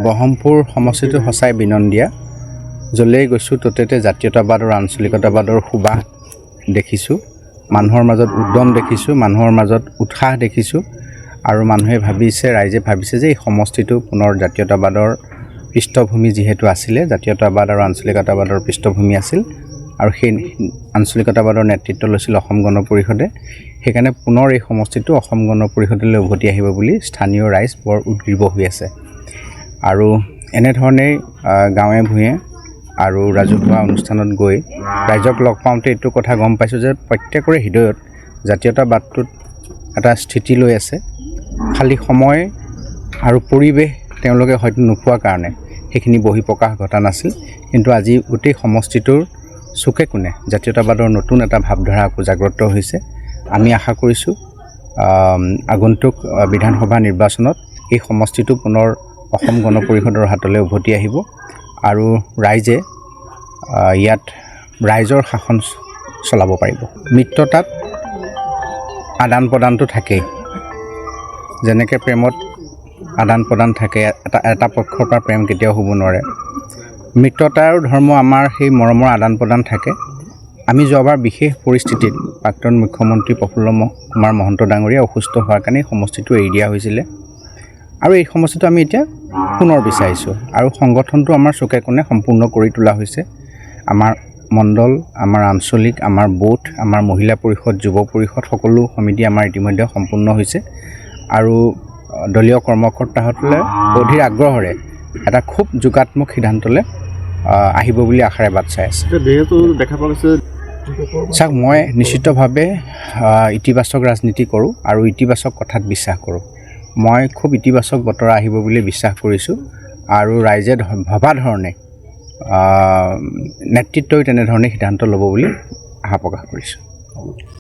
বহমপুৰ সমষ্টিটো সঁচাই বিনন্দীয়া য'লেই গৈছোঁ ত'তে জাতীয়তাবাদ আৰু আঞ্চলিকতাবাদৰ সুবাস দেখিছোঁ মানুহৰ মাজত উদ্যম দেখিছোঁ মানুহৰ মাজত উৎসাহ দেখিছোঁ আৰু মানুহে ৰাইজে ভাবিছে যে এই সমষ্টিটো পুনৰ জাতীয়তাবাদৰ পৃষ্ঠভূমি যিহেতু আছিলে জাতীয়তাবাদ আৰু আঞ্চলিকতাবাদৰ পৃষ্ঠভূমি আছিল আৰু সেই আঞ্চলিকতাবাদৰ নেতৃত্ব লৈছিল অসম গণ পৰিষদে সেইকাৰণে পুনৰ এই সমষ্টিটো অসম গণ পৰিষদলৈ উভতি আহিব বুলি স্থানীয় ৰাইজ বৰ উদ্গ্ৰীৱ হৈ আছে আৰু এনেধৰণেই গাঁৱে ভূঞে আৰু ৰাজহুৱা অনুষ্ঠানত গৈ ৰাইজক লগ পাওঁতে এইটো কথা গম পাইছোঁ যে প্ৰত্যেকৰে হৃদয়ত জাতীয়তাবাদটোত এটা স্থিতি লৈ আছে খালি সময় আৰু পৰিৱেশ তেওঁলোকে হয়তো নোপোৱা কাৰণে সেইখিনি বহিঃপ্ৰকাশ ঘটা নাছিল কিন্তু আজি গোটেই সমষ্টিটোৰ চুকে কোণে জাতীয়তাবাদৰ নতুন এটা ভাৱধাৰা জাগ্ৰত হৈছে আমি আশা কৰিছোঁ আগন্তুক বিধানসভা নিৰ্বাচনত এই সমষ্টিটো পুনৰ অসম গণ পৰিষদৰ হাতলৈ উভতি আহিব আৰু ৰাইজে ইয়াত ৰাইজৰ শাসন চলাব পাৰিব মিত্ৰতাত আদান প্ৰদানটো থাকেই যেনেকৈ প্ৰেমত আদান প্ৰদান থাকে এটা পক্ষৰ পৰা প্ৰেম কেতিয়াও হ'ব নোৱাৰে মিত্ৰতাৰ ধৰ্ম আমাৰ সেই মৰমৰ আদান প্ৰদান থাকে আমি যোৱাবাৰ বিশেষ পৰিস্থিতিত প্ৰাক্তন মুখ্যমন্ত্ৰী প্ৰফুল্ল কুমাৰ মহন্ত ডাঙৰীয়া অসুস্থ হোৱাৰ কাৰণে সমষ্টিটো এৰি দিয়া হৈছিলে আৰু এই সমষ্টিটো আমি এতিয়া পুনৰ বিচাৰিছোঁ আৰু সংগঠনটো আমাৰ চুকে কোণে সম্পূৰ্ণ কৰি তোলা হৈছে আমাৰ মণ্ডল আমাৰ আঞ্চলিক আমাৰ বুথ আমাৰ মহিলা পৰিষদ যুৱ পৰিষদ সকলো সমিতি আমাৰ ইতিমধ্যে সম্পূৰ্ণ হৈছে আৰু দলীয় কৰ্মকৰ্তাসকলে অধীৰ আগ্ৰহেৰে এটা খুব যোগাত্মক সিদ্ধান্তলৈ আহিব বুলি আশাৰে বাট চাই আছে দেখা পোৱা গৈছে চাওক মই নিশ্চিতভাৱে ইতিবাচক ৰাজনীতি কৰোঁ আৰু ইতিবাচক কথাত বিশ্বাস কৰোঁ মই খুব ইতিবাচক বতৰা আহিব বুলি বিশ্বাস কৰিছোঁ আৰু ৰাইজে ভবা ধৰণে নেতৃত্বই তেনেধৰণে সিদ্ধান্ত ল'ব বুলি আশা প্ৰকাশ কৰিছোঁ